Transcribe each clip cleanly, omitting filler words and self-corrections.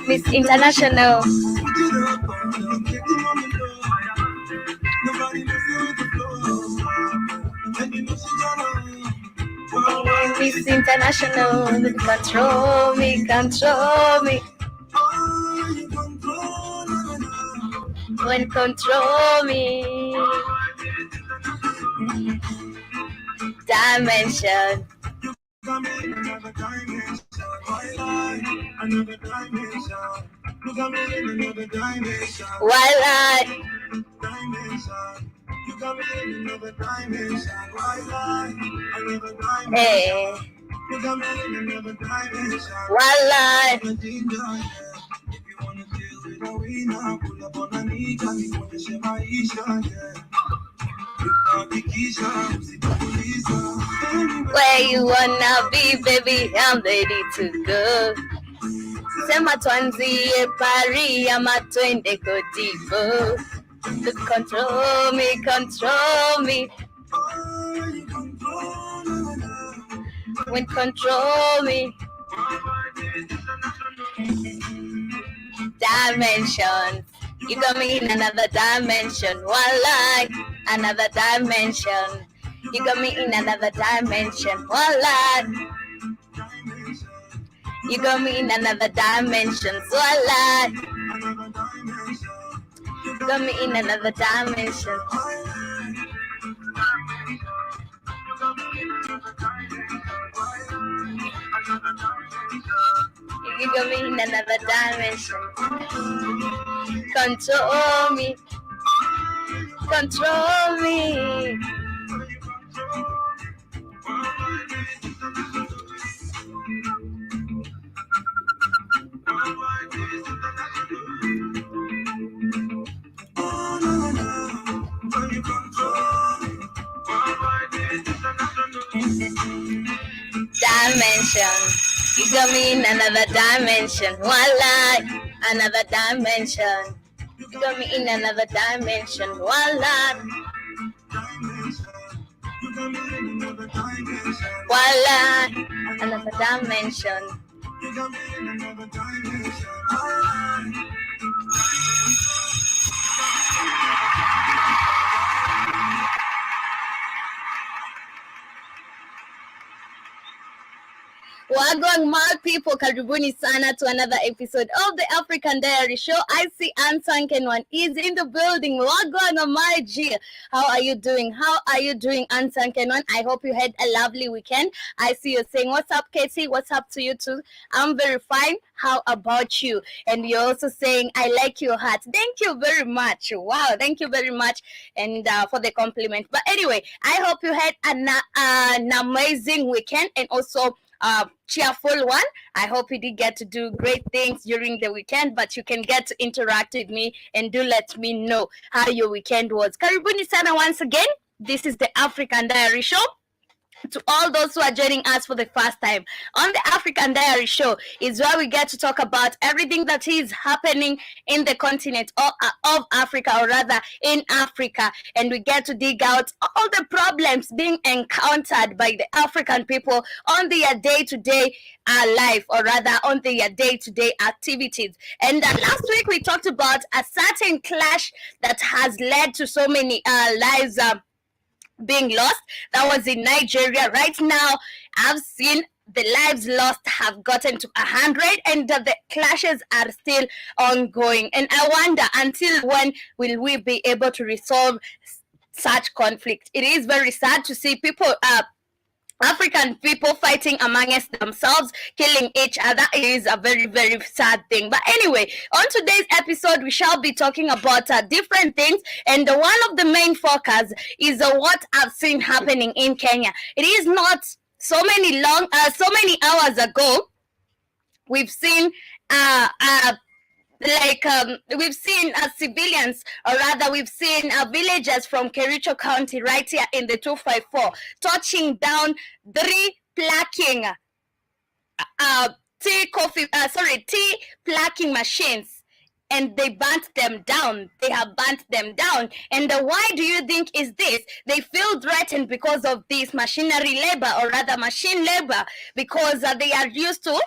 Miss International. Miss International, control me, control me. When control me. Dimension. Another dimension. Look at me in another dimension. Wildlife. Dimension. You got me in another dimension. Wildlife. Another dimension. Hey. You got me in another dimension. Wildlife. If you wanna deal with a winner, pull up on a knee, and you wanna share my isha, yeah. Where you wanna be, baby, I'm ready to go. Sema tuanzie Paris ama twende Kodivo. Control me, control me. When control me. Dimensions. You got me in another dimension. One life, another dimension. You got me in another dimension. One life. You got me in another dimension. One life. You got me in another dimension. You got me in another dimension. Control me. Control me. Dimension. You got me in another dimension. One life, another dimension. You got me in another dimension. One life. One life, another dimension. You got me in another dimension. Wagwan my people, karibuni sana to another episode of the African Diary Show. I see Unsunken One is in the building. Wagwan my G. How are you doing? How are you doing, Unsunken One? I hope you had a lovely weekend. I see you saying, what's up, Katie? What's up to you too? I'm very fine. How about you? And you're also saying, I like your hat. Thank you very much. Wow, thank you very much and for the compliment. But anyway, I hope you had an amazing weekend and also cheerful one. I hope you did get to do great things during the weekend, but you can get to interact with me and do let me know how your weekend was. Karibuni sana once again. This is the African Diary Show. To all those who are joining us for the first time on the African Diary Show is where we get to talk about everything that is happening in the continent of Africa, or rather in Africa, and we get to dig out all the problems being encountered by the African people on their day-to-day life, or rather on their day-to-day activities. And last week we talked about a certain clash that has led to so many lives being lost. That was in Nigeria. Right now, I've seen the lives lost have gotten to 100 and the clashes are still ongoing. And I wonder, until when will we be able to resolve such conflict? It is very sad to see people, African people fighting amongst themselves, killing each other. It is a very, very sad thing. But anyway, on today's episode, we shall be talking about different things. And one of the main focus is what I've seen happening in Kenya. It is not so many hours ago, we've seen we've seen civilians, or rather we've seen villagers from Kericho County right here in the 254 touching down 3 plucking tea plucking machines and they burnt them down. They have burnt them down. And why do you think is this? They feel threatened because of this machinery labor, or rather machine labor, because they are used to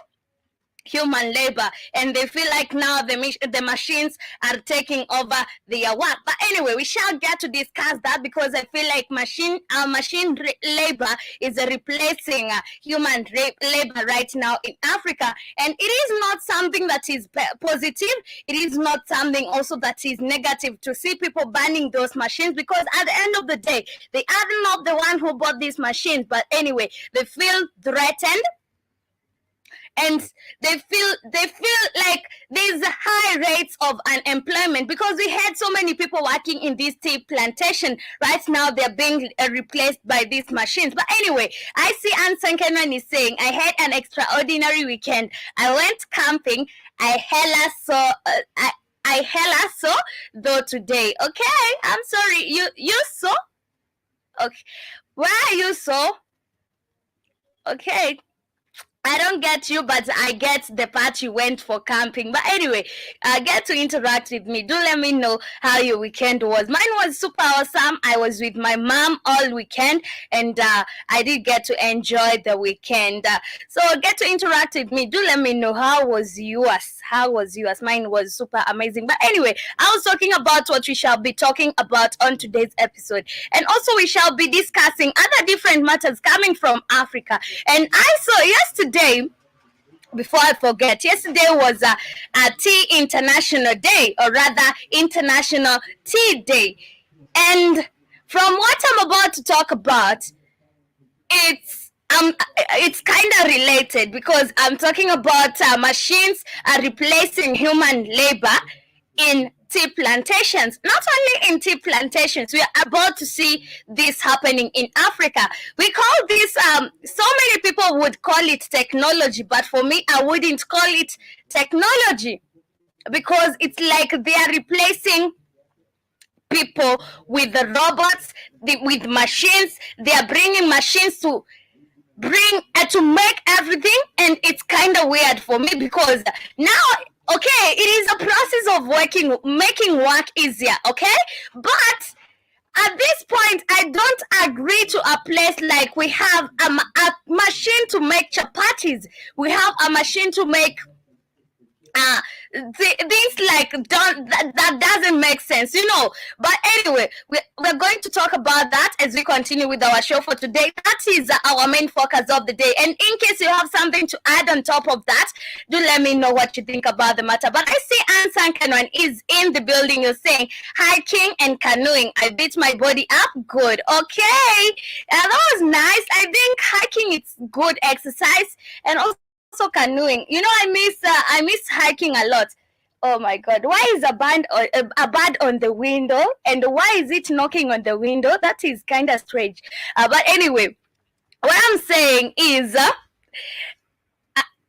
human labor, and they feel like now the machines are taking over their work. But anyway, we shall get to discuss that, because I feel like machine labor is replacing human labor right now in Africa, and it is not something that is positive. It is not something also that is negative to see people banning those machines, because at the end of the day, they are not the one who bought these machines. But anyway, they feel threatened, and they feel like there's high rates of unemployment, because we had so many people working in this tea plantation. Right now they're being replaced by these machines. But anyway, I see Ansan Kenwan is saying, I had an extraordinary weekend. I went camping. I hella saw though today. Okay, I'm sorry, you saw? Okay, where are you saw? Okay, I don't get you, but I get the part you went for camping. But anyway, get to interact with me. Do let me know how your weekend was. Mine was super awesome. I was with my mom all weekend, and I did get to enjoy the weekend. So get to interact with me. Do let me know how was yours. How was yours? Mine was super amazing. But anyway, I was talking about what we shall be talking about on today's episode. And also we shall be discussing other different matters coming from Africa. And I saw yesterday, before I forget, yesterday was a Tea International Day, or rather International Tea Day. And from what I'm about to talk about, it's kind of related, because I'm talking about machines are replacing human labor in tea plantations. Not only in tea plantations, we are about to see this happening in Africa. We call this, so many people would call it technology, but for me, I wouldn't call it technology, because it's like they are replacing people with the robots, with machines. They are bringing machines to make everything, and it's kind of weird for me, because now, okay, it is a process of making work easier, okay, but at this point, I don't agree to a place like we have a machine to make chapatis, we have a machine to make things like that doesn't make sense, But anyway, we're going to talk about that as we continue with our show for today. That is our main focus of the day. And in case you have something to add on top of that, do let me know what you think about the matter. But I see Ansan Kenwan is in the building. You're saying hiking and canoeing. I beat my body up. Good. Okay, that was nice. I think hiking is good exercise, and also canoeing. I miss hiking a lot. Oh my God! Why is a bird on the window, and why is it knocking on the window? That is kind of strange. But anyway, what I'm saying is,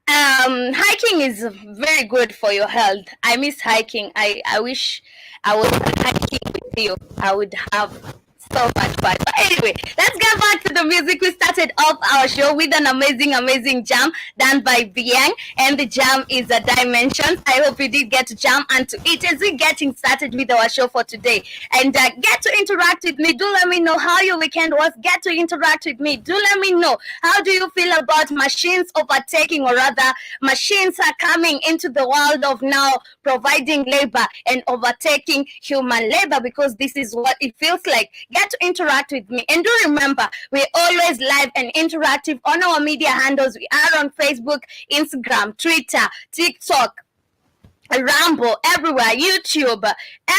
hiking is very good for your health. I miss hiking. I wish I was hiking with you. I would have so much fun. But anyway, let's get back to the music. We started off our show with an amazing jam done by Biang, and the jam is a Dimensions. I hope you did get to jam onto it as we're getting started with our show for today. And get to interact with me. Do let me know how your weekend was. Get to interact with me. Do let me know, how do you feel about machines overtaking, or rather machines are coming into the world of now providing labor and overtaking human labor, because this is what it feels like. Get to interact with me, and do remember, we're always live and interactive on our media handles. We are on Facebook, Instagram, Twitter, TikTok, Rambo, everywhere, YouTube,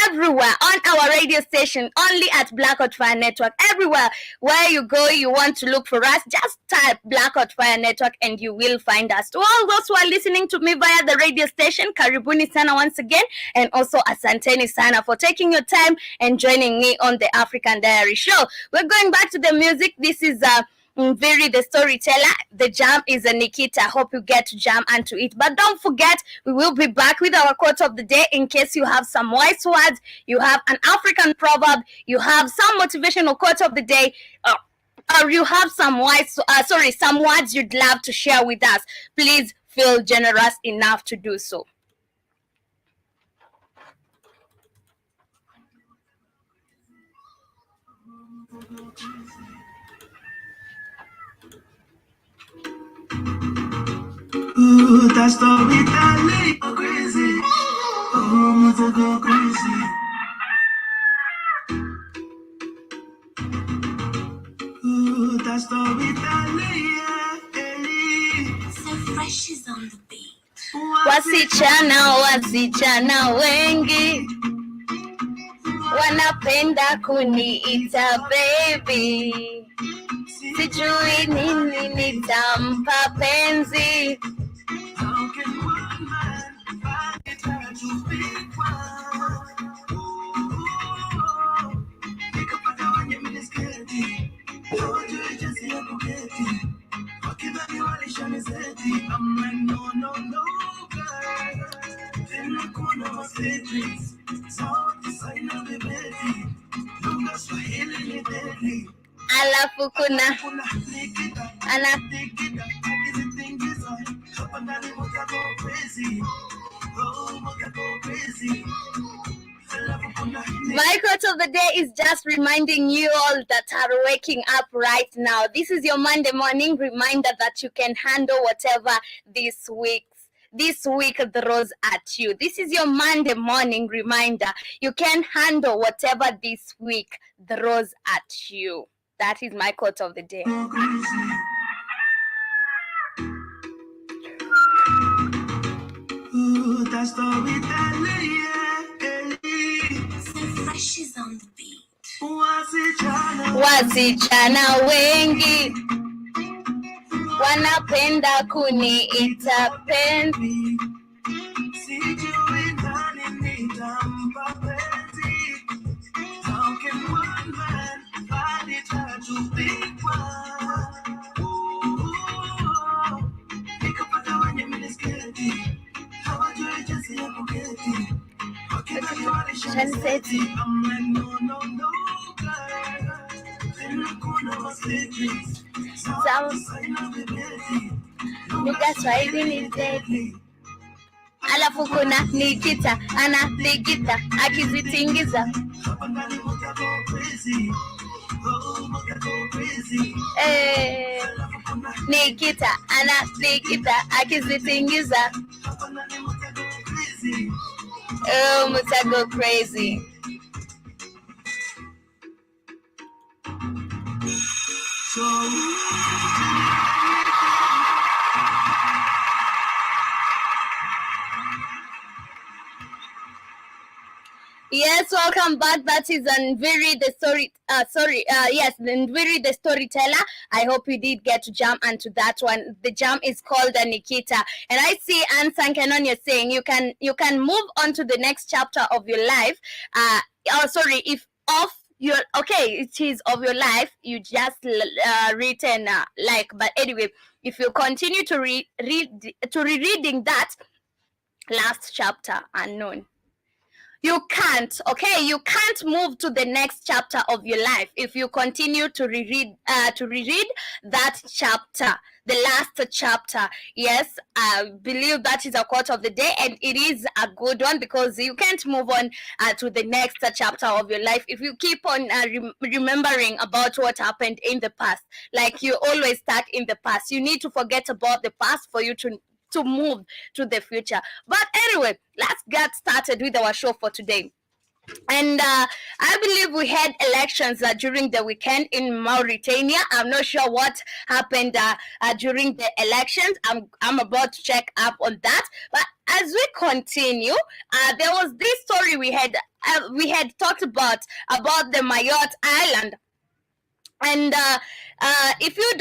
everywhere, on our radio station, only at Blackout Fire Network. Everywhere where you go, you want to look for us, just type Blackout Fire Network and you will find us. To all those who are listening to me via the radio station, Karibuni Sana once again, and also Asanteni Sana for taking your time and joining me on the African Diary Show. We're going back to the music. This is Very the storyteller. The jam is a Nikita. Hope you get to jam onto it. But don't forget, we will be back with our quote of the day in case you have some wise words, you have an African proverb, you have some motivational quote of the day, or you have some some words you'd love to share with us. Please feel generous enough to do so. Ooh, that story that go crazy. Oh, mother go crazy. Ooh, that story that so fresh is on the beat. Wasichana wengi wanapenda kuniita baby, sijui nini nitampa penzi. How can one man find it hard to pick one? Nikapata wenye minisketi, hawajui jinsi ya kuketi, wakidhani walishanizeti. I'm like, no, girl. Tena kuna secrets, sauti saina bebeti, lugha Swahili ni deadly. Alafu kuna ana my quote of the day is just reminding you all that are waking up right now. This is your Monday morning reminder that you can handle whatever this week throws at you. This is your Monday morning reminder. You can handle whatever this week throws at you. That is my quote of the day. Ooh, that story so fresh is on the beat. Wasichana wengi wanapenda kuniita penzi, sijui nani nitampa penzi. How can one man find it hard to pick one? Nikapata wenye minisketi, hawajui jinsi ya kuketi, wakidhani walishanizeti. I'm like, no, girl. Tena kuna secrets, sauti saina bebeti, lugha Swahili ni deadly. Alafu kuna Nikita anatikita akizitingiza. Nikita anatikita akizitingiza. Oh, mutago crazy. Yes, welcome back. That is Nviri the story. Nviri the storyteller. I hope you did get to jump onto that one. The jam is called Nikita, and I see Ansan Canon. You're saying you can move on to the next chapter of your life. If off your it is of your life. You just written but anyway, if you continue to rereading that last chapter unknown. You can't move to the next chapter of your life if you continue to reread that chapter, the last chapter. Yes, I believe that is a quote of the day, and it is a good one because you can't move on to the next chapter of your life if you keep on remembering about what happened in the past. Like you always stuck in the past. You need to forget about the past for you to move to the future. But anyway, let's get started with our show for today. And I believe we had elections during the weekend in Mauritania. I'm not sure what happened during the elections. I'm about to check up on that. But as we continue, there was this story we had talked about the Mayotte Island. And if you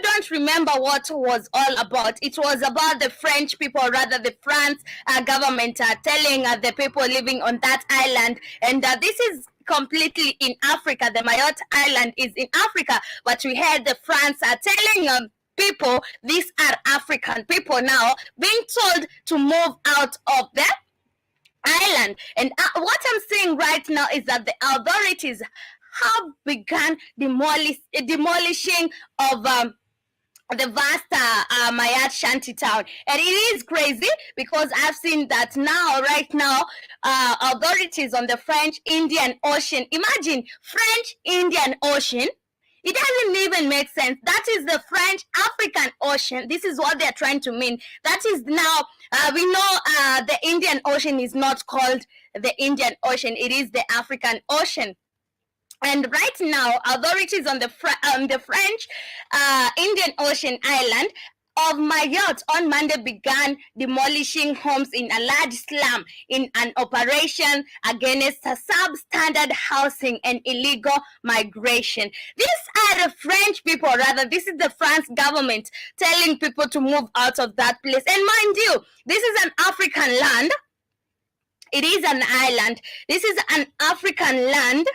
don't remember what was all about, it was about the French people, rather the France government telling the people living on that island, and this is completely in Africa. The Mayotte Island is in Africa, but we had the France telling people, these are African people now, being told to move out of the island. And what I'm saying right now is that the authorities have begun demolishing of the vast Mayat shanty town. And it is crazy because I've seen that right now, authorities on the French Indian Ocean, imagine French Indian Ocean. It doesn't even make sense. That is the French African Ocean. This is what they're trying to mean. That is now, we know the Indian Ocean is not called the Indian Ocean. It is the African Ocean. And right now, authorities on the French Indian Ocean island of Mayotte on Monday began demolishing homes in a large slum in an operation against substandard housing and illegal migration. These are the French people, rather, this is the France government telling people to move out of that place. And mind you, this is an African land. It is an island. This is an African land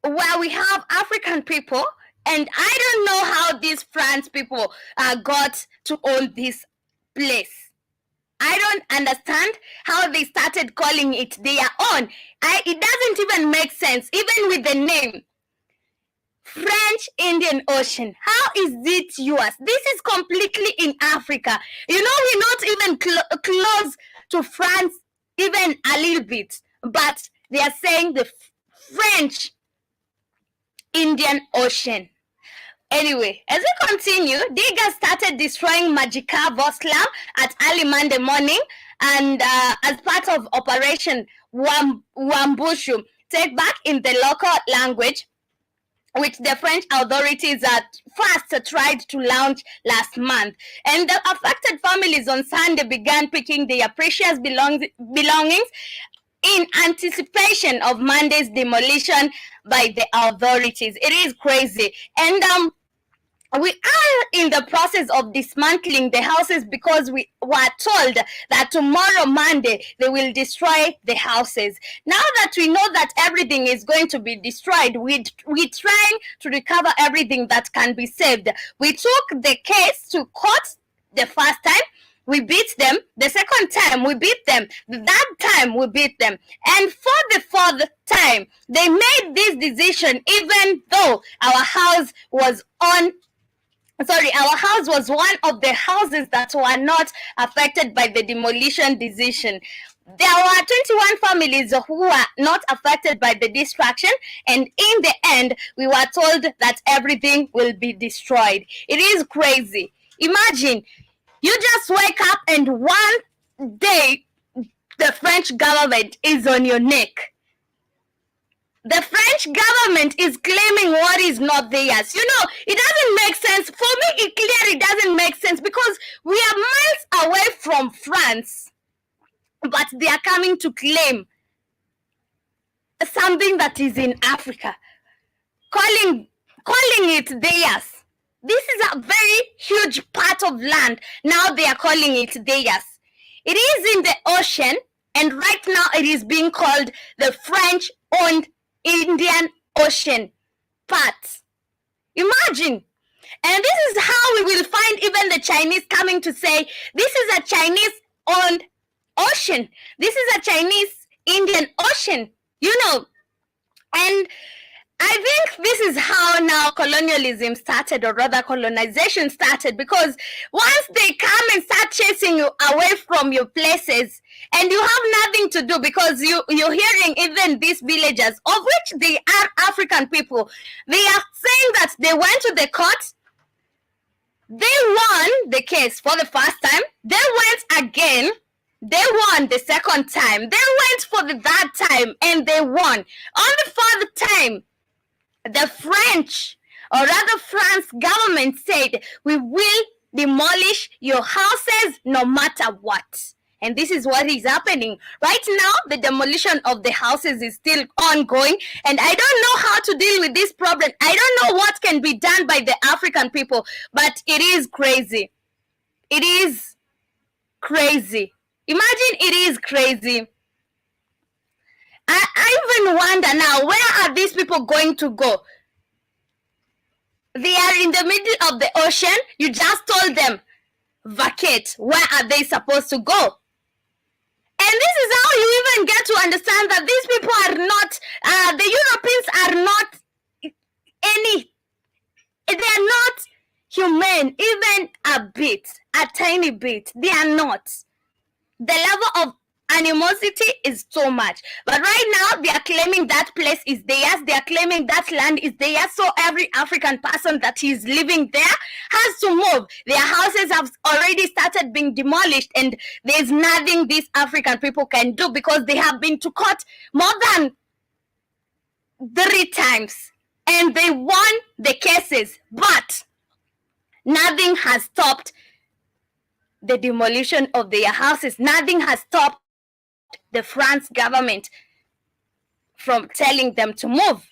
where we have African people, and I don't know how these France people got to own this place. I don't understand how they started calling it their own. It doesn't even make sense, even with the name. French Indian Ocean. How is it yours? This is completely in Africa. You know, we're not even close to France, even a little bit. But they are saying the French Indian Ocean. Anyway, as we continue, diggers started destroying Majikavo slum at early Monday morning, and as part of Operation Wambushu, take back in the local language, which the French authorities at first tried to launch last month. And the affected families on Sunday began picking their precious belongings in anticipation of Monday's demolition by the authorities. It is crazy. And we are in the process of dismantling the houses because we were told that tomorrow, Monday, they will destroy the houses. Now that we know that everything is going to be destroyed, we're trying to recover everything that can be saved. We took the case to court the first time. We beat them. The second time, we beat them. The third time, we beat them. And for the fourth time, they made this decision even though our house was one of the houses that were not affected by the demolition decision. There were 21 families who were not affected by the destruction, and in the end, we were told that everything will be destroyed. It is crazy. Imagine, you just wake up and one day the French government is on your neck. The French government is claiming what is not theirs. You know, it doesn't make sense. For me, it clearly doesn't make sense because we are miles away from France, but they are coming to claim something that is in Africa, calling it theirs. This is a very huge part of land. Now they are calling it theirs. It is in the ocean, and right now it is being called the French-owned Indian Ocean part. Imagine. And this is how we will find even the Chinese coming to say, this is a Chinese-owned ocean. This is a Chinese Indian Ocean, you know. And I think this is how now colonialism started, or rather colonization started, because once they come and start chasing you away from your places and you have nothing to do, because you're hearing even these villagers, of which they are African people, they are saying that they went to the court, they won the case for the first time, they went again, they won the second time, they went for the third time and they won. On the fourth time, the French, or rather France government said, we will demolish your houses no matter what. And this is what is happening. Right now, the demolition of the houses is still ongoing. And I don't know how to deal with this problem. I don't know what can be done by the African people. But it is crazy. It is crazy. Imagine it is crazy. I even wonder now, where are these people going to go? They are in the middle of the ocean. You just told them, vacate. Where are they supposed to go? And this is how you even get to understand that these people are not, the Europeans are not they are not humane even a bit, a tiny bit. They are not. The level of animosity is so much. But right now, they are claiming that place is theirs. They are claiming that land is theirs. So every African person that is living there has to move. Their houses have already started being demolished, and there's nothing these African people can do because they have been to court more than 3 times. And they won the cases. But nothing has stopped the demolition of their houses. Nothing has stopped the France government from telling them to move.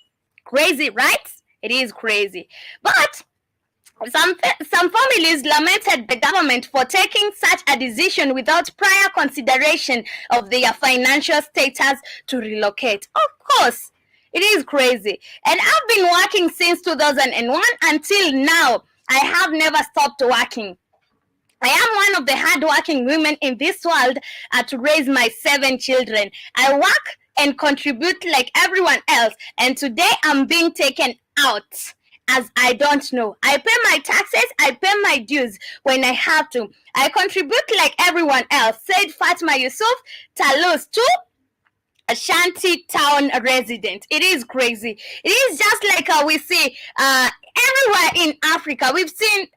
Crazy, right? It is crazy. But some families lamented the government for taking such a decision without prior consideration of their financial status to relocate. Of course, it is crazy. And I've been working since 2001 until now. I have never stopped working. I am one of the hardworking women in this world to raise my 7 children. I work and contribute like everyone else, and today I'm being taken out as I don't know. I pay my taxes, I pay my dues when I have to. I contribute like everyone else, said Fatma Yusuf Talus too. A shanty town resident. It is crazy. It is just like we see everywhere in Africa. We've seen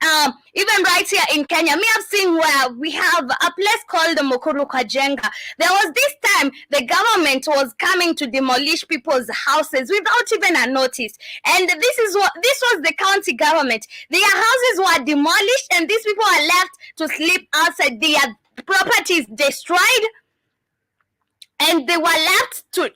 even right here in Kenya. Me, I've seen where we have a place called the Kericho-Nakuru. There was this time the government was coming to demolish people's houses without even a notice, and this was the county government. Their houses were demolished, and these people are left to sleep outside. Their properties destroyed, and they were left to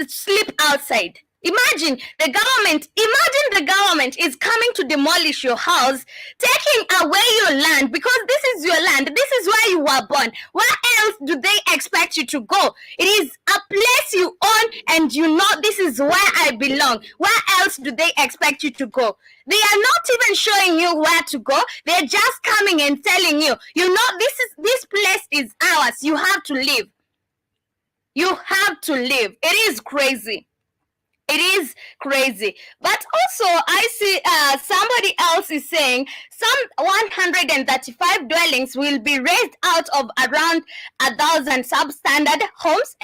sleep outside. Imagine the government is coming to demolish your house, taking away your land because this is your land. This is where you were born. Where else do they expect you to go? It is a place you own, and you know this is where I belong. Where else do they expect you to go? They are not even showing you where to go. They're just coming and telling you, this place is ours. You have to leave. You have to leave. It is crazy. It is crazy. But also, I see somebody else is saying some 135 dwellings will be raised out of around 1,000 substandard homes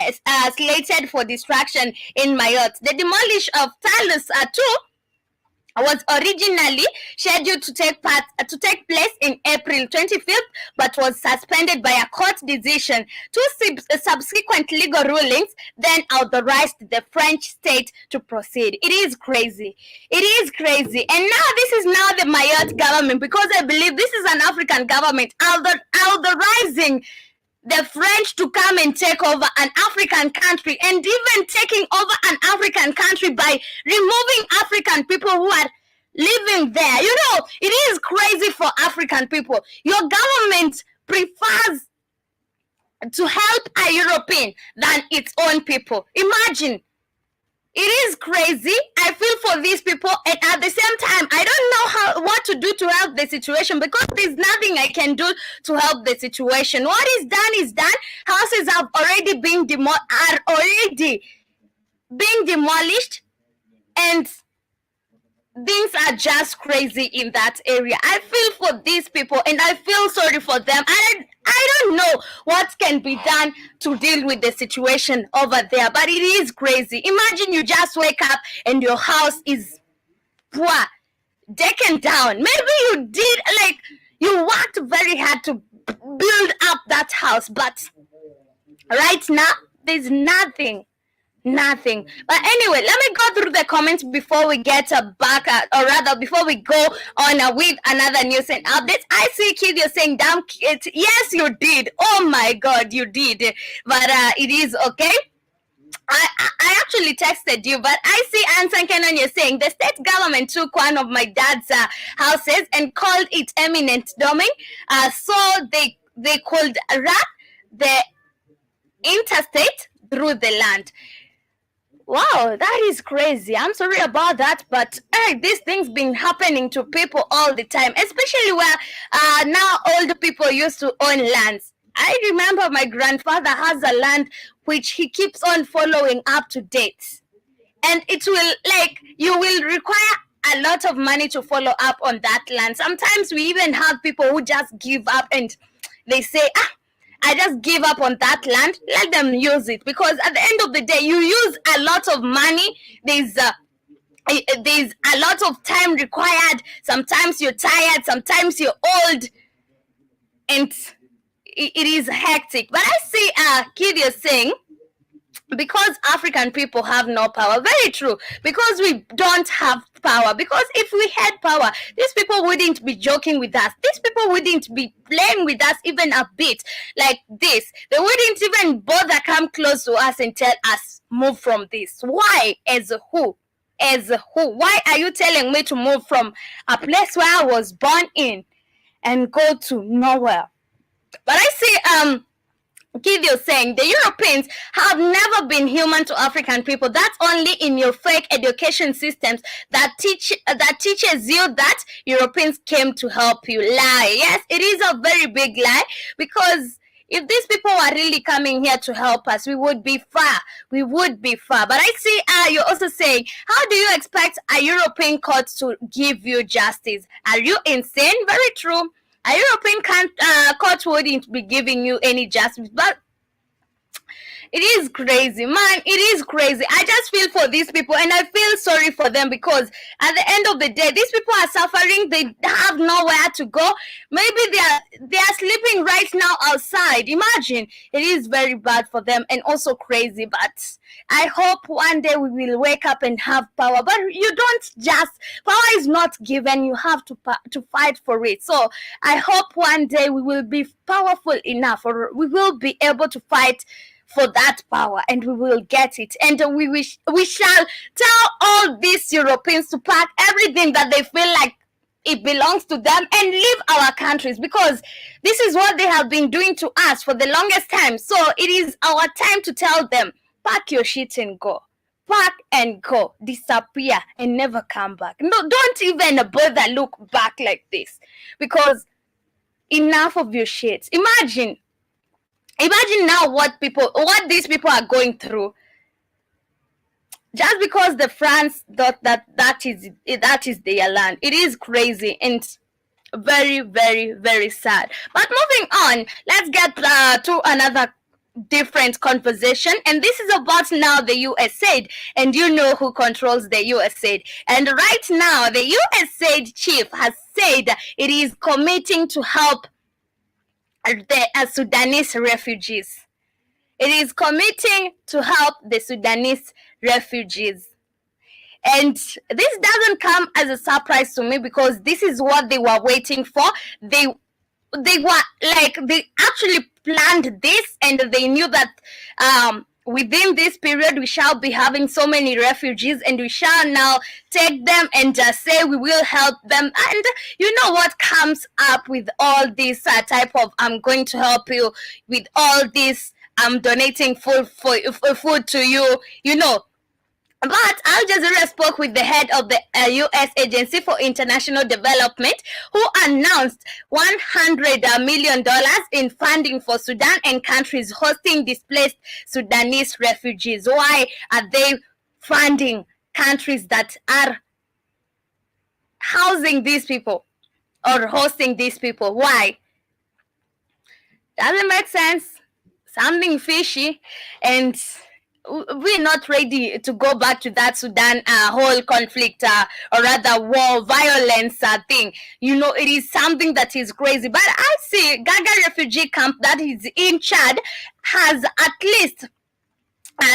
slated for destruction in Mayotte. The demolition of Talus too was originally scheduled to take place in April 25th, but was suspended by a court decision. 2 subsequent legal rulings then authorized the French state to proceed. It is crazy. It is crazy. And now this is now the Mayotte government, because I believe this is an African government authorizing the French to come and take over an African country, and even taking over an African country by removing African people who are living there. You know, it is crazy for African people. Your government prefers to help a European than its own people. Imagine. It is crazy. I feel for these people, and at the same time, I don't know what to do to help the situation, because there's nothing I can do to help the situation. What is done is done. Houses have already been demolished, and things are just crazy in that area. I feel for these people, and I feel sorry for them. I don't know what can be done to deal with the situation over there, but it is crazy. Imagine you just wake up and your house is taken down. Maybe you worked very hard to build up that house, but right now there's nothing. But anyway, let me go through the comments before we get back, or rather before we go on with another news and updates. I see Kid, you're saying, damn it. Yes, you did. Oh my God, you did. But it is okay. I actually texted you, but I see Ansan Kenon, you're saying the state government took one of my dad's houses and called it eminent domain, so they could run the interstate through the land. Wow, that is crazy. I'm sorry about that, but these things been happening to people all the time, especially where now old people used to own lands. I remember my grandfather has a land which he keeps on following up to date. And it will, you will require a lot of money to follow up on that land. Sometimes we even have people who just give up and they say, I just give up on that land. Let them use it, because at the end of the day, you use a lot of money. There's a lot of time required. Sometimes you're tired, sometimes you're old, and it is hectic. But I see Kid is saying, because African people have no power. Very true. Because we don't have power. Because if we had power, these people wouldn't be joking with us. These people wouldn't be playing with us even a bit like this. They wouldn't even bother come close to us and tell us, move from this. Why? As who? As who? Why are you telling me to move from a place where I was born in and go to nowhere? But I see Gideon saying the Europeans have never been human to African people. That's only in your fake education systems that teaches you that Europeans came to help you. Lie. Yes, it is a very big lie, because if these people are really coming here to help us, we would be far. We would be far. But I see you're also saying, how do you expect a European court to give you justice? Are you insane? Very true. A European court wouldn't be giving you any justice, but it is crazy, man. It is crazy. I just feel for these people, and I feel sorry for them, because at the end of the day, these people are suffering. They have nowhere to go. Maybe they are sleeping right now outside. Imagine. It is very bad for them and also crazy. But I hope one day we will wake up and have power. But you don't just, power is not given. You have to fight for it. So I hope one day we will be powerful enough, or we will be able to fight for that power, and we will get it. And we shall tell all these Europeans to pack everything that they feel like it belongs to them and leave our countries, because this is what they have been doing to us for the longest time. So it is our time to tell them, pack your shit and go. Pack and go, disappear and never come back. No, don't even bother look back like this, because enough of your shit. Imagine now what these people are going through, just because the France thought that is their land. It is crazy and very, very, very sad. But moving on, let's get to another different conversation, and this is about now the USAID, and you know who controls the USAID. And right now, the USAID chief has said it is committing to help the Sudanese refugees. It is committing to help the Sudanese refugees. And this doesn't come as a surprise to me, because this is what they were waiting for. They actually planned this, and they knew that within this period we shall be having so many refugees, and we shall now take them and say we will help them. And you know what comes up with all this type of, I'm going to help you with all this, I'm donating food to you, you know. But Al Jazeera spoke with the head of the U.S. Agency for International Development, who announced $100 million in funding for Sudan and countries hosting displaced Sudanese refugees. Why are they funding countries that are housing these people or hosting these people? Why? Doesn't make sense. Something fishy. And we're not ready to go back to that Sudan whole conflict or rather war, violence thing. You know, it is something that is crazy. But I see Gaga refugee camp that is in Chad has at least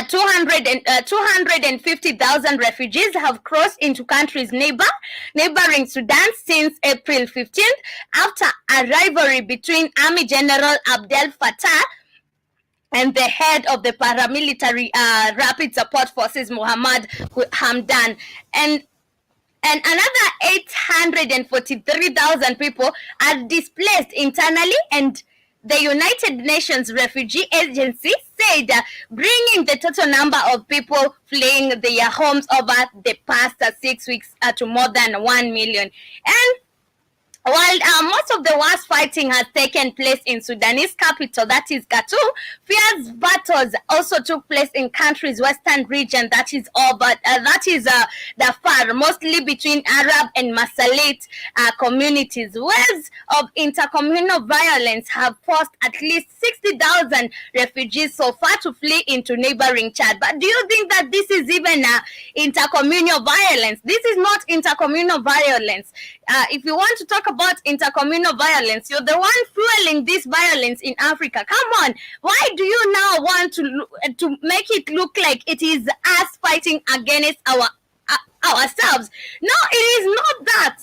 250,000 refugees have crossed into countries neighboring Sudan since April 15th, after a rivalry between Army General Abdel Fattah and the head of the paramilitary Rapid Support Forces, Mohammed Hamdan. And another 843,000 people are displaced internally, and the United Nations Refugee Agency said bringing the total number of people fleeing their homes over the past 6 weeks to more than 1 million. And While most of the worst fighting has taken place in Sudanese capital, that is Khartoum, fierce battles also took place in country's western region, that is Darfur, mostly between Arab and Masalit communities. Waves of intercommunal violence have forced at least 60,000 refugees so far to flee into neighboring Chad. But do you think that this is even intercommunal violence? This is not intercommunal violence. If you want to talk about intercommunal violence, you're the one fueling this violence in Africa. Come on, why do you now want to make it look like it is us fighting against ourselves? No, it is not that.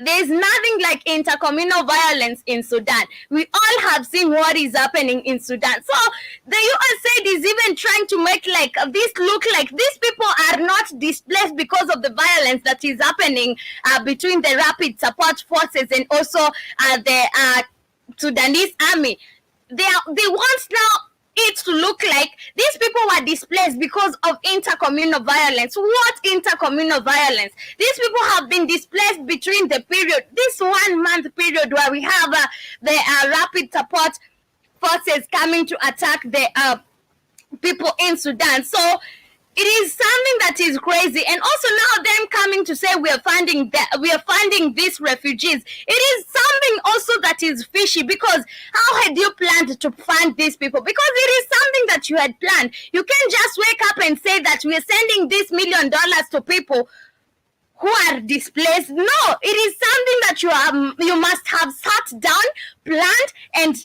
There's nothing like intercommunal violence in Sudan. We all have seen what is happening in Sudan. So the USAID is even trying to make like this look like these people are not displaced because of the violence that is happening between the Rapid Support Forces and also the Sudanese army. They want now it to look like these people were displaced because of intercommunal violence. What intercommunal violence? These people have been displaced between the period, this 1 month period where we have the Rapid Support Forces coming to attack the people in Sudan. So it is something that is crazy, and also now them coming to say we are funding these refugees. It is something also that is fishy, because how had you planned to fund these people? Because it is something that you had planned. You can't just wake up and say that we are sending this $1 million to people who are displaced. No, it is something that you must have sat down, planned, and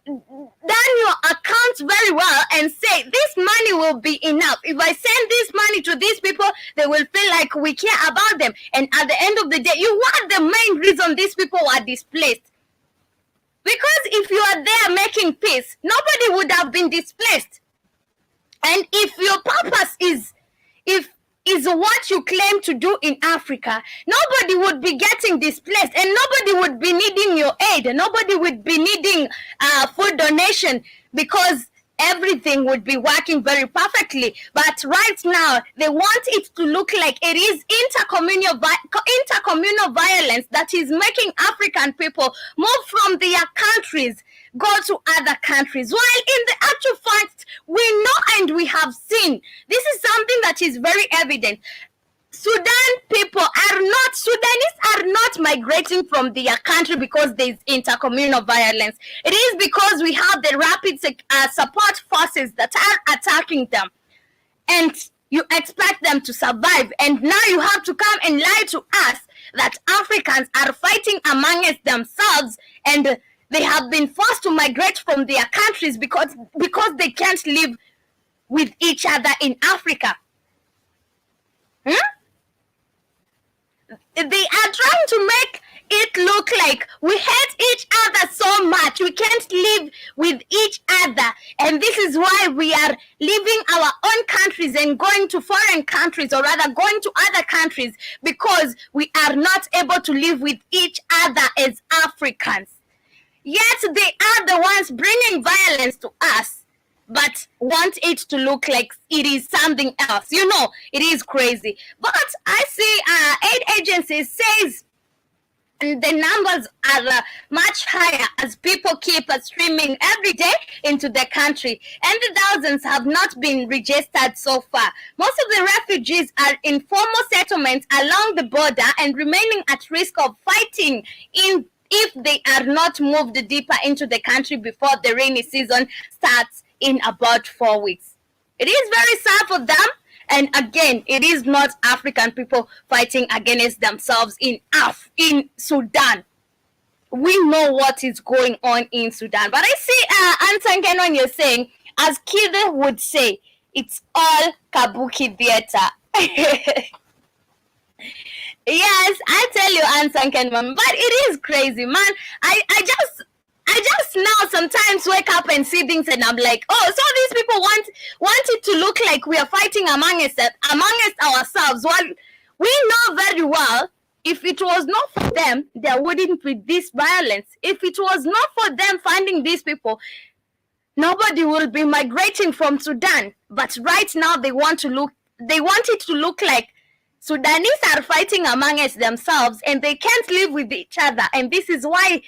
done your accounts very well and say this money will be enough. If I send this money to these people, they will feel like we care about them. And at the end of the day, you are the main reason these people are displaced. Because if you are there making peace, nobody would have been displaced. And if your purpose is what you claim to do in Africa, nobody would be getting displaced, and nobody would be needing your aid. Nobody would be needing food donation, because everything would be working very perfectly. But right now, they want it to look like it is intercommunal violence that is making African people move from their countries, go to other countries. While in the actual fact, we know and we have seen, this is something that is very evident. Sudanese are not migrating from their country because there is intercommunal violence. It is because we have the Rapid Support Forces that are attacking them. And you expect them to survive. And now you have to come and lie to us that Africans are fighting amongst themselves, and they have been forced to migrate from their countries because they can't live with each other in Africa. They are trying to make it look like we hate each other so much, we can't live with each other, and this is why we are leaving our own countries and going to foreign countries, or rather going to other countries, because we are not able to live with each other as Africans. Yet they are the ones bringing violence to us, but want it to look like it is something else. You know, it is crazy. But I see aid agencies says the numbers are much higher as people keep streaming every day into the country, and the thousands have not been registered so far. Most of the refugees are in formal settlements along the border and remaining at risk of fighting if they are not moved deeper into the country before the rainy season starts in about 4 weeks. It is very sad for them. And again, it is not African people fighting against themselves in Sudan. We know what is going on in Sudan. But I see Ansanken when you're saying, as Kide would say, it's all kabuki theater. Yes, I tell you, Ansanken, man, but it is crazy, man. I just now sometimes wake up and see things and I'm like, oh, so these people want it to look like we are fighting amongst ourselves. Well, we know very well, if it was not for them, there wouldn't be this violence. If it was not for them finding these people, nobody will be migrating from Sudan. But right now they want it to look like Sudanese are fighting amongst themselves and they can't live with each other. And this is why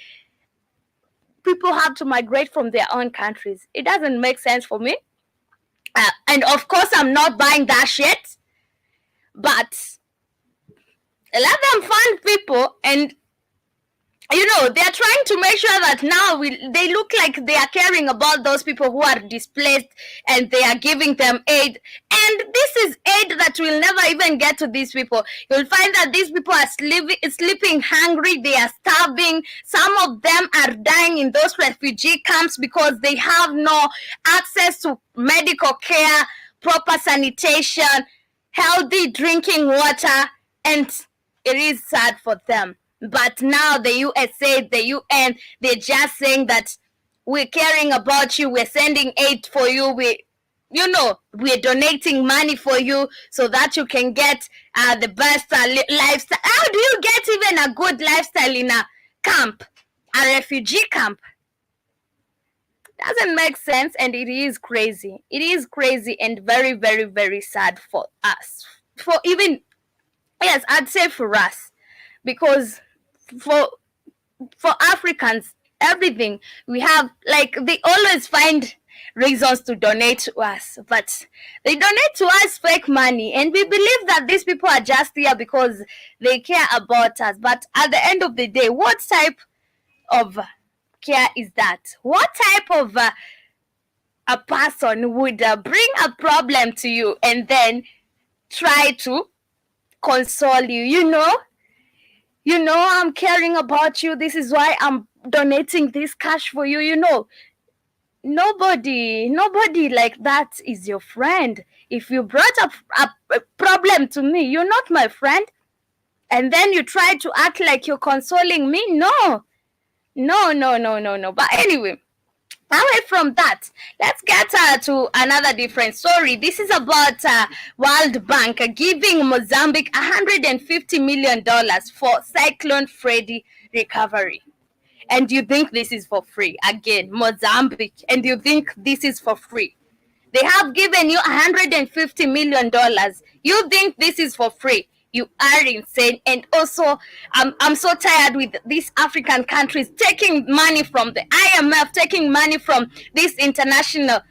people have to migrate from their own countries. It doesn't make sense for me. And of course, I'm not buying that shit. But let them fund people, and they're trying to make sure that now they look like they are caring about those people who are displaced, and they are giving them aid. And this is aid that will never even get to these people. You'll find that these people are sleeping hungry, they are starving. Some of them are dying in those refugee camps because they have no access to medical care, proper sanitation, healthy drinking water, and it is sad for them. But now the USA, the UN, they're just saying that we're caring about you, we're sending aid for you, we're donating money for you so that you can get the best lifestyle. How do you get even a good lifestyle in a camp, a refugee camp? Doesn't make sense, and it is crazy. It is crazy and very, very, very sad for us. I'd say for us, because for Africans, everything we have, like, they always find reasons to donate to us, but they donate to us fake money, and we believe that these people are just here because they care about us. But at the end of the day, what type of care is that? What type of a person would bring a problem to you and then try to console you? I'm caring about you, this is why I'm donating this cash for you. Nobody like that is your friend. If you brought up a problem to me, you're not my friend, and then you try to act like you're consoling me. No. But anyway, away from that, let's get to another different story. This is about World Bank giving Mozambique $150 million for Cyclone Freddy recovery. And you think this is for free? Again, Mozambique, and you think this is for free? They have given you $150 million. You think this is for free? You are insane. And also, I'm so tired with these African countries taking money from the IMF, taking money from these international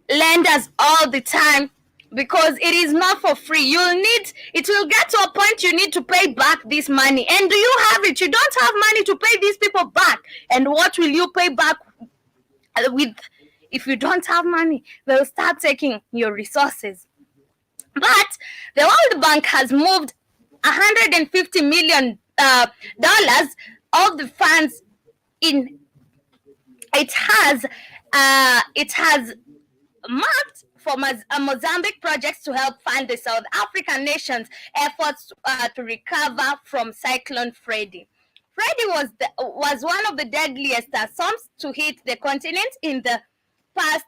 lenders all the time, because it is not for free. It will get to a point you need to pay back this money. And do you have it? You don't have money to pay these people back. And what will you pay back with? If you don't have money, they'll start taking your resources. But the World Bank has moved $150 million of the funds in. It has marked for Mozambique projects to help fund the South African nation's efforts to recover from Cyclone Freddy. Freddy was one of the deadliest storms to hit the continent in the past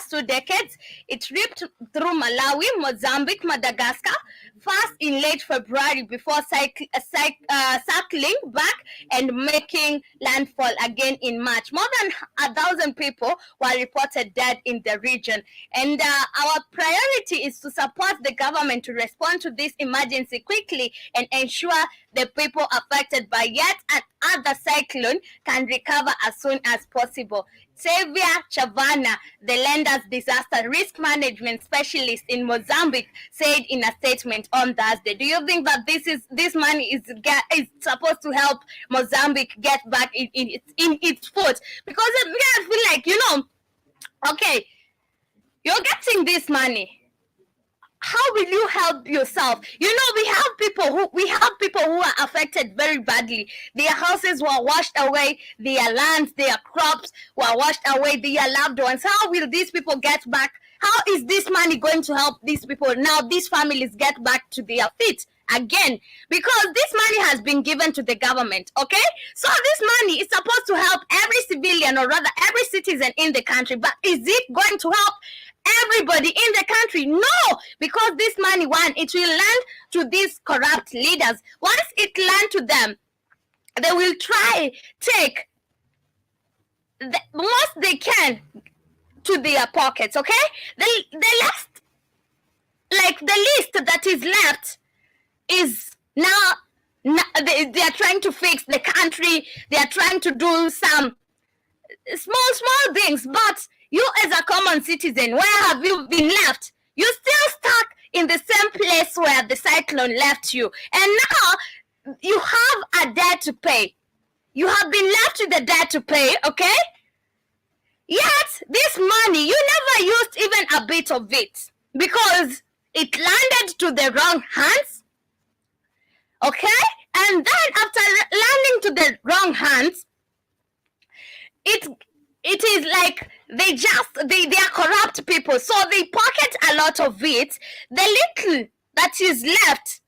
2 decades. It ripped through Malawi, Mozambique, Madagascar, first in late February before circling back and making landfall again in March. More than 1,000 people were reported dead in the region. And our priority is to support the government to respond to this emergency quickly and ensure the people affected by yet another cyclone can recover as soon as possible. Xavier Chavana, the lender's disaster risk management specialist in Mozambique, said in a statement on Thursday. Do you think that this money is supposed to help Mozambique get back in its foot? Because I feel like, okay, you're getting this money. How will you help yourself? We have people who are affected very badly. Their houses were washed away, their lands, their crops were washed away, their loved ones. How will these people get back? How is this money going to help these people now? These families get back to their feet again, because this money has been given to the government. Okay, so this money is supposed to help every civilian, or rather every citizen in the country. But is it going to help everybody in the country? No, because this money, it will land to these corrupt leaders. Once it lands to them, they will try take the most they can to their pockets. Okay, the last like the list that is left is now they are trying to fix the country. They are trying to do some small things, but you as a common citizen, where have you been left? You're still stuck in the same place where the cyclone left you, and now you have a debt to pay. You have been left with a debt to pay, okay? Yet this money, you never used even a bit of it because it landed to the wrong hands, okay? And then after landing to the wrong hands, it is like they are corrupt people, so they pocket a lot of it. The little that is left,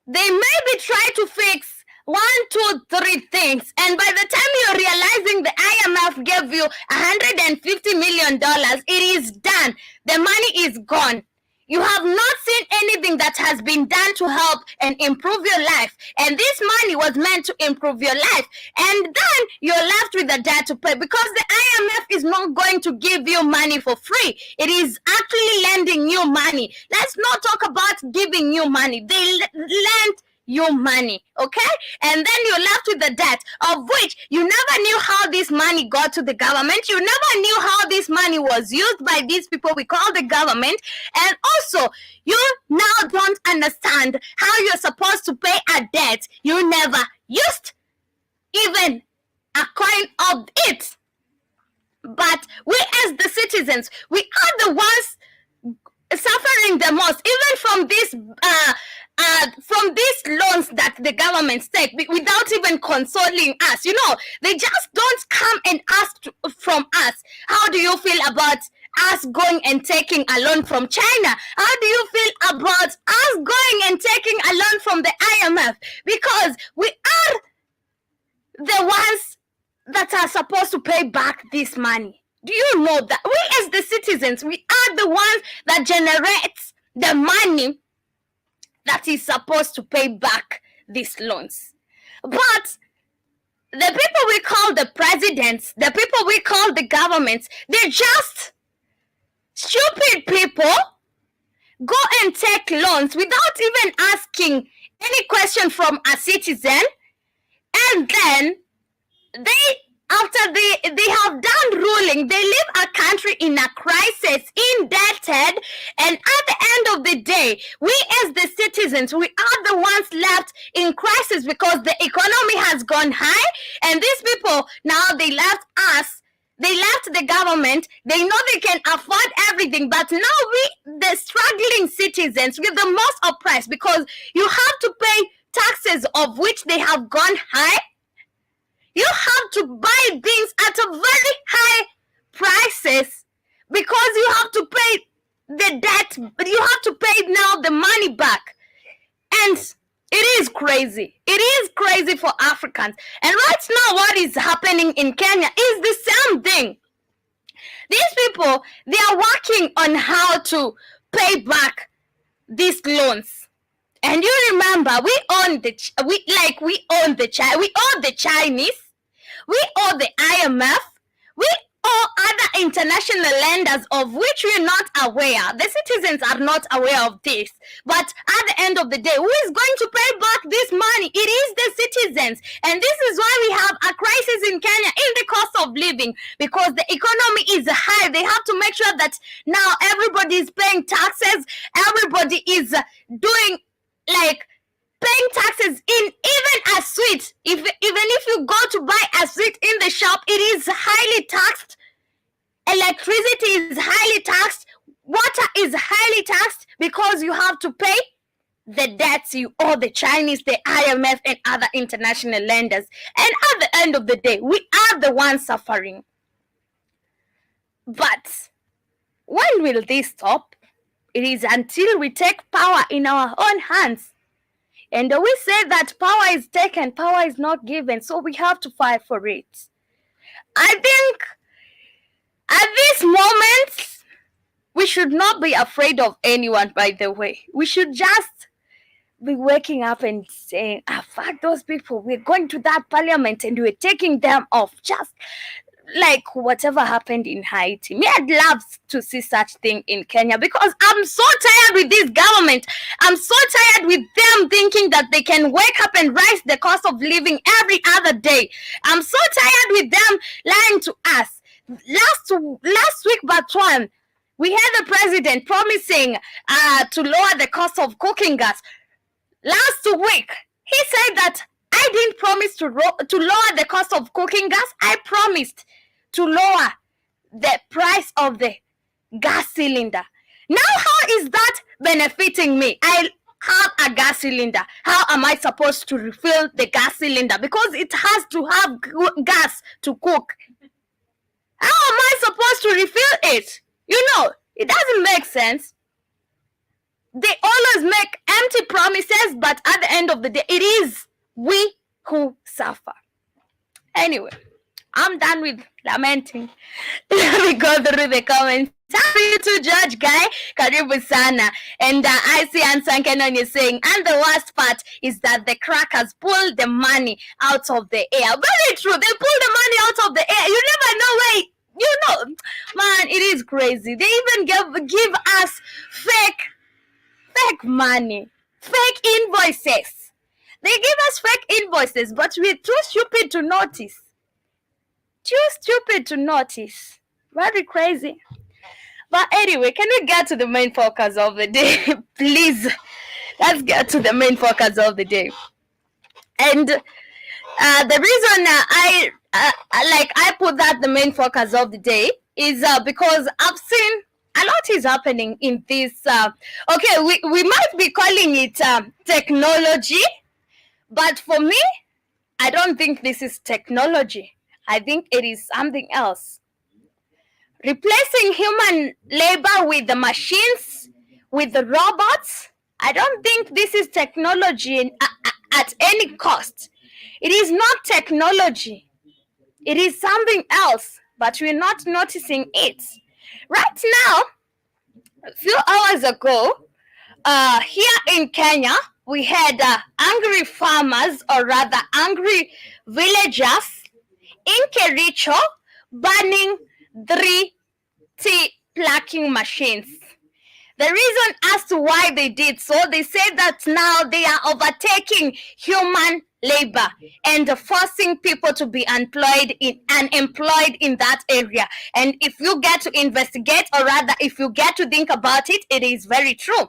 they maybe try to fix 1, 2, 3 things, and by the time you're realizing the IMF gave you $150 million, it is done. The money is gone. You have not seen anything that has been done to help and improve your life. And this money was meant to improve your life. And then you're left with a debt to pay because the IMF is not going to give you money for free. It is actually lending you money. Let's not talk about giving you money. They lend you money, okay? And then you're left with the debt, of which you never knew how this money got to the government. You never knew how this money was used by these people we call the government. And also, you now don't understand how you're supposed to pay a debt you never used even a coin of it. But we as the citizens, we are the ones suffering the most, even from these loans that the government take without even consoling us. You know, they just don't come and ask from us, how do you feel about us going and taking a loan from China? How do you feel about us going and taking a loan from the IMF? Because we are the ones that are supposed to pay back this money. Do you know that we as the citizens, we are the ones that generates the money that is supposed to pay back these loans? But the people we call the presidents, the people we call the governments, they're just stupid people. Go and take loans without even asking any question from a citizen, and then after they have done ruling, they leave a country in a crisis, indebted, and at the end of the day, we as the citizens, we are the ones left in crisis because the economy has gone high, and these people, now they left us, they left the government, they know they can afford everything, but now we, the struggling citizens, we're the most oppressed because you have to pay taxes of which they have gone high. You have to buy things at a very high prices because you have to pay the debt, but you have to pay now the money back. And it is crazy. It is crazy for Africans. And right now what is happening in Kenya is the same thing. These people, they are working on how to pay back these loans. And you remember, we own the Chinese, we owe the IMF, we owe other international lenders of which we're not aware. The citizens are not aware of this. But at the end of the day, who is going to pay back this money? It is the citizens. And this is why we have a crisis in Kenya in the cost of living, because the economy is high. They have to make sure that now everybody is paying taxes, everybody is doing like paying taxes in even a sweet. Even if you go to buy a sweet in the shop, it is highly taxed. Electricity is highly taxed. Water is highly taxed because you have to pay the debts you owe the Chinese, the IMF, and other international lenders. And at the end of the day, we are the ones suffering. But when will this stop? It is until we take power in our own hands. And we say that power is taken, power is not given, so we have to fight for it. I think at this moment, we should not be afraid of anyone, by the way. We should just be waking up and saying, fuck those people, we're going to that parliament and we're taking them off. Just like whatever happened in Haiti. Me, I'd love to see such thing in Kenya because I'm so tired with this government. I'm so tired with them thinking that they can wake up and rise the cost of living every other day. I'm so tired with them lying to us. Last week, but one, we had the president promising to lower the cost of cooking gas. Last week, he said that I didn't promise to lower the cost of cooking gas. I promised to lower the price of the gas cylinder. Now, how is that benefiting me? I have a gas cylinder. How am I supposed to refill the gas cylinder? Because it has to have gas to cook. How am I supposed to refill it? It doesn't make sense. They always make empty promises, but at the end of the day, it is we who suffer. Anyway, I'm done with lamenting. Let me go through the comments. How are you to judge, guy? Karibu sana. And I see Ansan Kenon is saying, and the worst part is that the crackers pull the money out of the air. Very true. They pull the money out of the air. You never know where. Man, it is crazy. They even give us fake money, fake invoices. They give us fake invoices, but we're too stupid to notice. Very crazy. But anyway, can we get to the main focus of the day? Please, let's get to the main focus of the day. And the reason I put that the main focus of the day is because I've seen a lot is happening in this. We might be calling it technology, but for me, I don't think this is technology. I think it is something else. Replacing human labor with the machines, with the robots, I don't think this is technology at any cost. It is not technology. It is something else, but we're not noticing it. Right now, a few hours ago, here in Kenya, we had angry farmers, or rather angry villagers in Kericho banning 3 tea plucking machines. The reason as to why they did so, they said that now they are overtaking human labor and forcing people to be unemployed in that area. And if you get to investigate, or rather if you get to think about it, it is very true.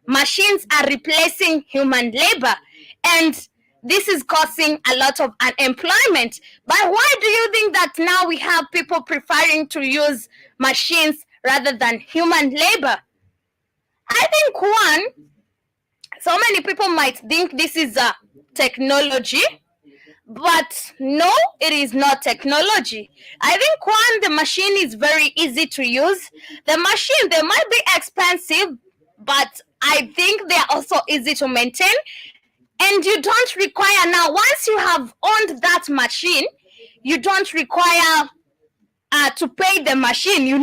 Machines are replacing human labor, and this is causing a lot of unemployment. But why do you think that now we have people preferring to use machines rather than human labor? I think so many people might think this is a technology, but no, it is not technology. I think the machine is very easy to use. The machine, they might be expensive, but I think they are also easy to maintain. And you don't require now, once you have owned that machine, you don't require to pay the machine. You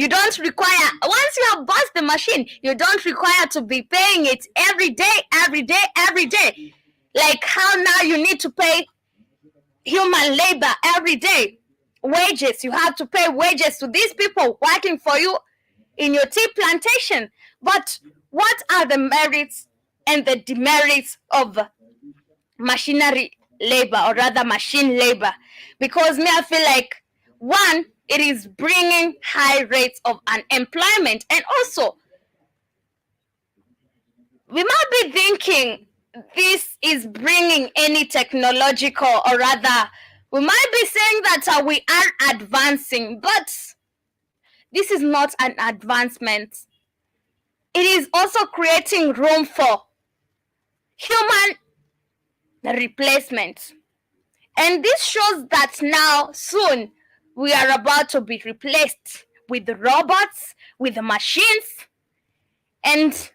don't require, once you have bought the machine, you don't require to be paying it every day. Like how now you need to pay human labor every day. Wages, you have to pay wages to these people working for you in your tea plantation. But what are the merits and the demerits of machinery labor, or rather machine labor? Because I feel like, one, it is bringing high rates of unemployment, and also we might be thinking this is bringing any technological, or rather we might be saying that we are advancing, but this is not an advancement. It is also creating room for human replacement. And this shows that now soon we are about to be replaced with robots, with machines. And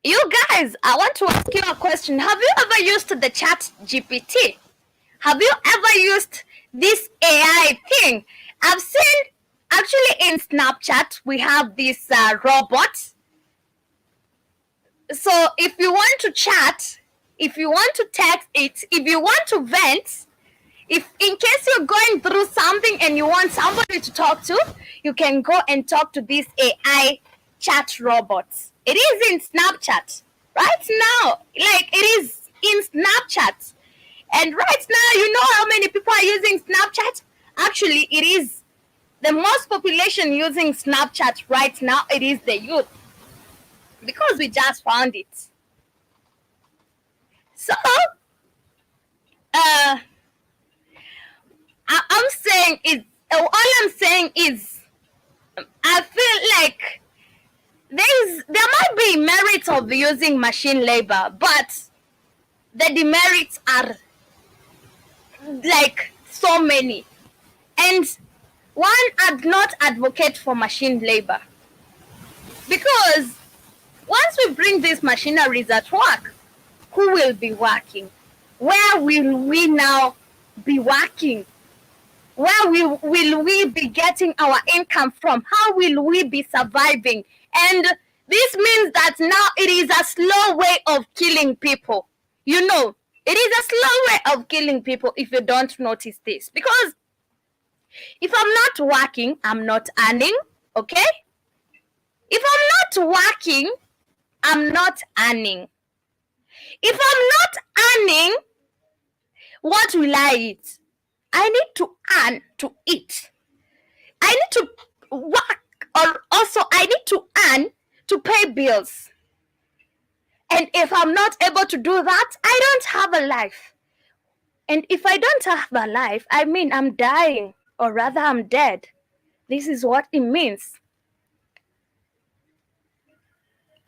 you guys, I want to ask you a question. Have you ever used the chat GPT? Have you ever used this AI thing? I've seen, actually in Snapchat, we have this robot. So if you want to chat, if you want to text it, if you want to vent, If in case you're going through something and you want somebody to talk to, you can go and talk to these AI chat robots. It is in Snapchat right now, like it is in Snapchat. And right now, you know how many people are using Snapchat? Actually, it is the most population using Snapchat right now. It is the youth, because we just found it. So, I'm saying is, all I'm saying is, I feel like there might be merits of using machine labor, but the demerits are like so many. And one, I'd not advocate for machine labor, because once we bring these machineries at work, who will be working? Where will we now be working? Where will we be getting our income from? How will we be surviving? And this means that now it is a slow way of killing people. You know, it is a slow way of killing people if you don't notice this. Because if I'm not working, I'm not earning, okay? If I'm not working, I'm not earning. If I'm not earning, what will I eat? I need to earn to eat. I need to work, or also I need to earn to pay bills. And if I'm not able to do that, I don't have a life. And if I don't have a life, I mean I'm dying, or rather I'm dead. This is what it means.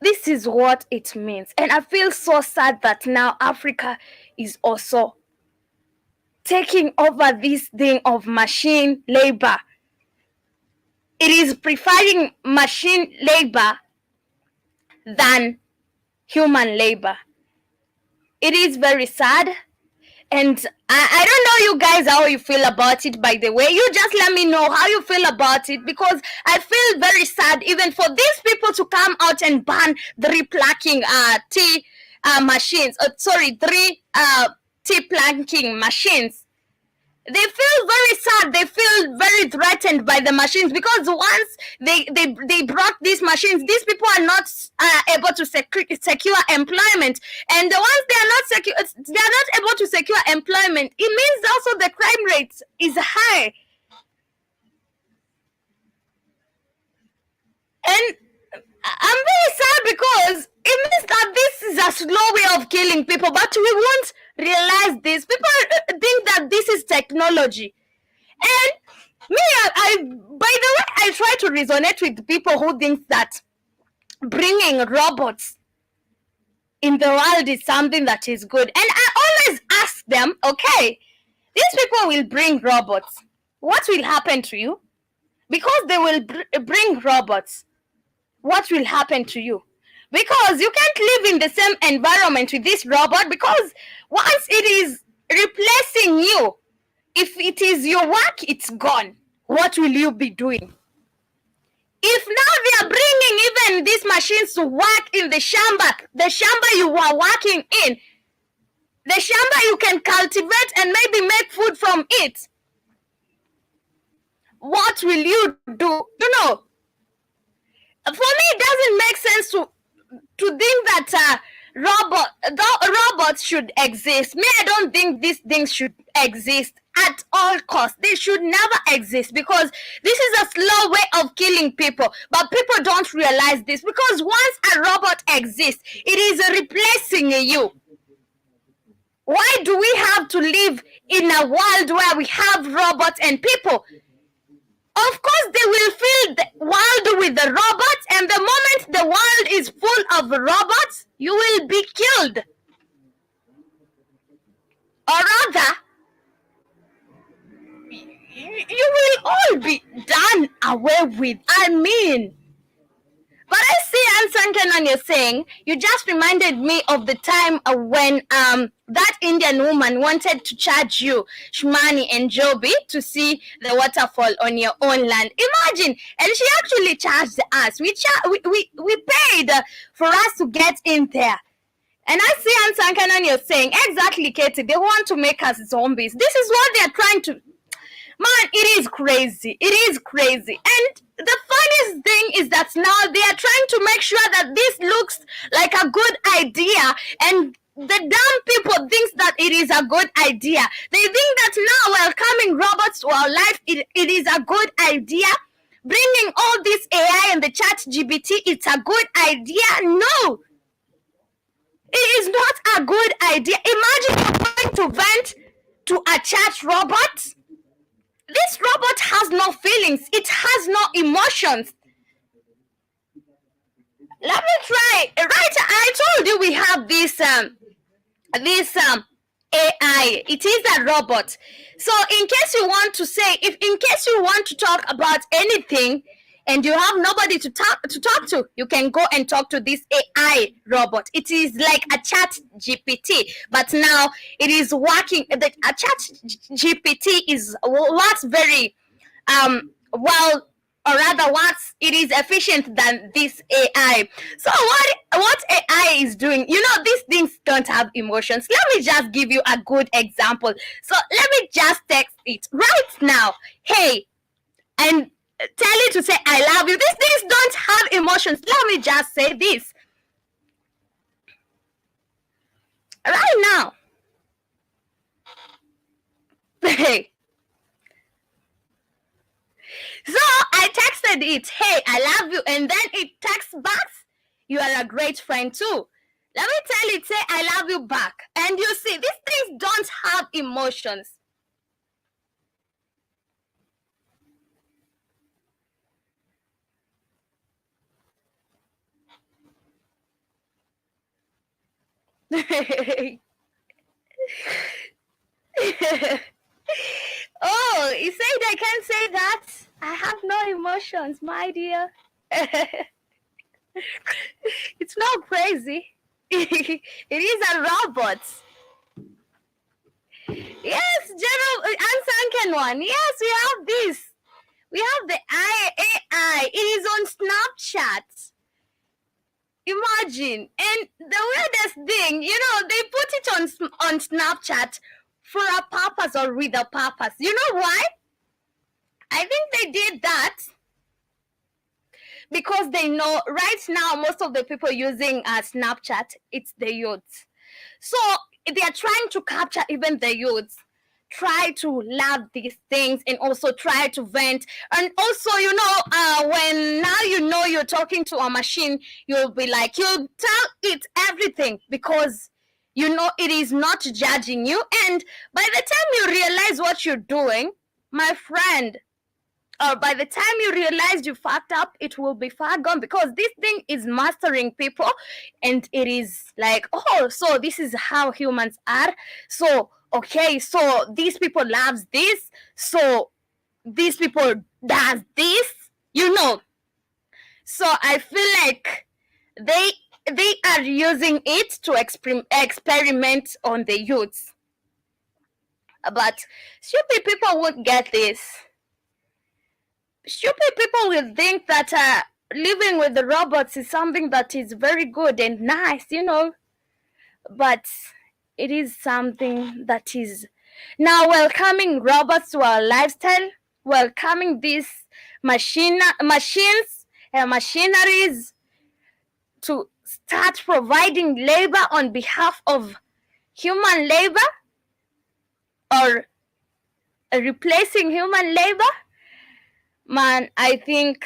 This is what it means. And I feel so sad that now Africa is also taking over this thing of machine labor. It is preferring machine labor than human labor. It is very sad. And I don't know you guys how you feel about it, by the way. You just let me know how you feel about it, because I feel very sad even for these people to come out and ban three plucking tea machines. Three tea plucking machines. They feel very sad. They feel very threatened by the machines, because once they brought these machines, these people are not able to secure employment, and the ones they are not able to secure employment, it means also the crime rate is high. And I'm very sad, because it means that this is a slow way of killing people, but we won't realize this. People think that this is technology. And me, I by the way, I try to resonate with people who think that bringing robots in the world is something that is good. And I always ask them, okay, these people will bring robots. What will happen to you? Because they will bring robots. What will happen to you? Because you can't live in the same environment with this robot, because once it is replacing you, if it is your work, it's gone. What will you be doing? If now they are bringing even these machines to work in the shamba you are working in, the shamba you can cultivate and maybe make food from it, what will you do? You know, for me, it doesn't make sense to think that robots should exist. Me, I don't think these things should exist at all costs. They should never exist, because this is a slow way of killing people. But people don't realize this, because once a robot exists, it is replacing you. Why do we have to live in a world where we have robots and people? Of course, they will fill the world with the robots, and the moment the world is full of robots, you will be killed. Or rather, you will all be done away with. I mean, but I see, Ansanken, when you're saying, you just reminded me of the time when that Indian woman wanted to charge you Shmani and Joby to see the waterfall on your own land. Imagine, and she actually charged us. We paid for us to get in there. And I see Ansan Kenan, you're saying, exactly, Katie, they want to make us zombies. This is what they're trying to... Man, it is crazy. It is crazy. And the funniest thing is that now they are trying to make sure that this looks like a good idea, and the dumb people think that it is a good idea. They think that now welcoming robots to our life, it is a good idea. Bringing all this AI and the chat GPT, it's a good idea. No, it is not a good idea. Imagine you're going to vent to a chat robot. This robot has no feelings. It has no emotions. Let me try. Right, I told you we have this AI. It is a robot. So in case you want to say, if in case you want to talk about anything and you have nobody to talk to, you can go and talk to this AI robot. It is like a chat GPT, but now it is working. A chat GPT works very well, or rather it is efficient than this AI. So what AI is doing, these things don't have emotions. Let me just give you a good example. So let me just text it right now, hey, and tell it to say I love you. These things don't have emotions. Let me just say this right now. Hey. So I texted it, hey, I love you, and then it texts back, you are a great friend too. Let me tell it, say I love you back. And you see, these things don't have emotions. Oh, he said I can't say that. I have no emotions, my dear. It's not crazy. It is a robot. Yes, General Unsunken one. Yes, we have this. We have the AI. It is on Snapchat. Imagine. And the weirdest thing, they put it on Snapchat for a purpose or with a purpose. You know why? I think they did that because they know right now most of the people using Snapchat, it's the youth. So they are trying to capture even the youths. Try to love these things and also try to vent. And also, when now you're talking to a machine, you'll be like, you'll tell it everything because it is not judging you. And by the time you realize what you're doing, my friend, or by the time you realize you fucked up, it will be far gone because this thing is mastering people, and it is like, oh, so this is how humans are. So, okay, so these people loves this, so these people does this, So I feel like they are using it to experiment on the youths. But stupid people won't get this. Stupid people will think that living with the robots is something that is very good and nice, but it is something that is now welcoming robots to our lifestyle, welcoming these machines and machineries to start providing labor on behalf of human labor or replacing human labor. Man, I think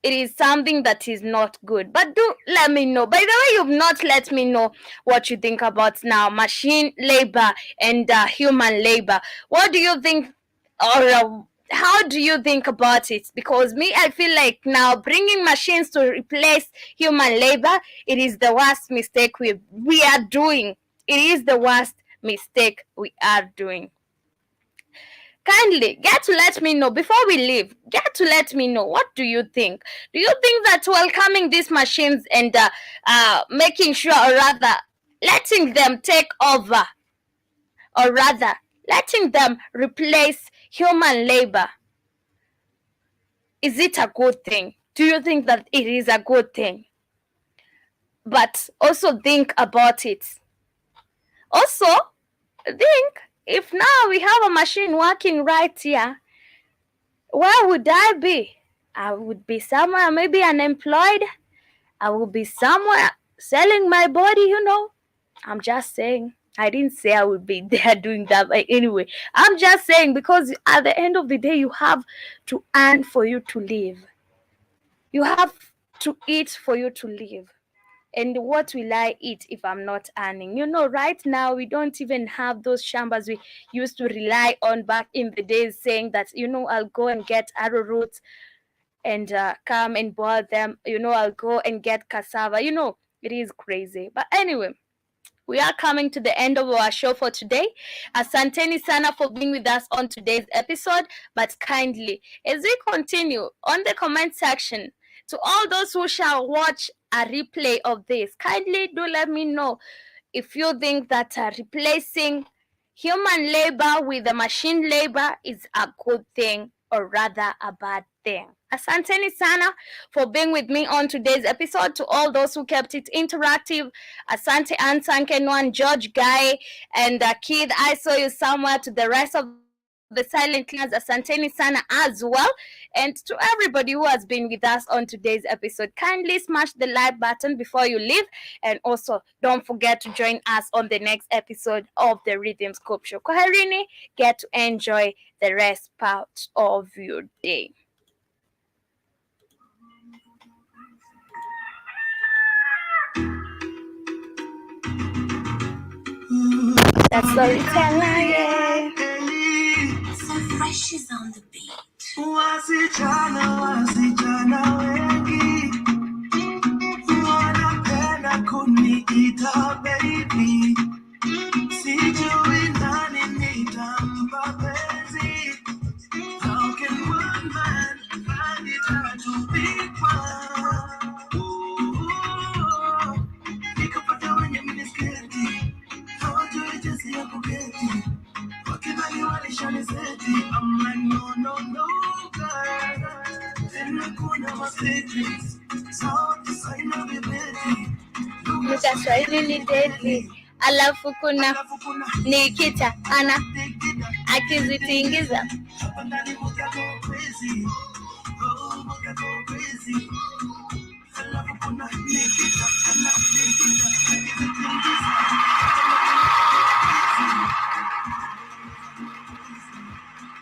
it is something that is not good. But do let me know. By the way, you've not let me know what you think about now machine labor and human labor. What do you think, or how do you think about it? Because me, I feel like now bringing machines to replace human labor, it is the worst mistake we are doing. It is the worst mistake we are doing. Kindly get to let me know before we leave. Get to let me know, what do you think? Do you think that welcoming these machines and making sure, or rather letting them take over, or rather letting them replace human labor, is it a good thing? Do you think that it is a good thing? but also think about it. Also, think, if now we have a machine working right here, where would I be? I would be somewhere maybe unemployed. I will be somewhere selling my body, I'm just saying. I didn't say I would be there doing that, but anyway, I'm just saying, because at the end of the day, you have to earn for you to live. You have to eat for you to live. And what will I eat if I'm not earning? Right now, we don't even have those shambas we used to rely on back in the days, saying that, I'll go and get arrowroot and come and boil them. I'll go and get cassava. It is crazy. But anyway, we are coming to the end of our show for today. Asanteni sana for being with us on today's episode. But kindly, as we continue on the comment section, to all those who shall watch a replay of this, kindly do let me know if you think that replacing human labor with the machine labor is a good thing or rather a bad thing. Asanteni sana for being with me on today's episode. To all those who kept it interactive, Asante Ansankenwan, George Guy, and Kid, I saw you somewhere. To the rest of the silent listeners, Asanteni sana as well. And to everybody who has been with us on today's episode, kindly smash the like button before you leave. And also, don't forget to join us on the next episode of the Rhythm Scope Show. Koherini, get to enjoy the rest part of your day. That's storyteller, yeah. So fresh is on the beat. Wasichana wengi wanapenda kuniita baby, sijui nani nitampa penzi. How can one man find it hard to be one? Nikapata wenye minisketi, hawajui jinsi ya kuketi, wakidhani walishalizeti. I'm like no girl, tena kuna masecrets, sound design of the baby. Lugha Swahili ni deadly, alafu kuna Nikita ana akizitingiza. Ndani mutako crazy.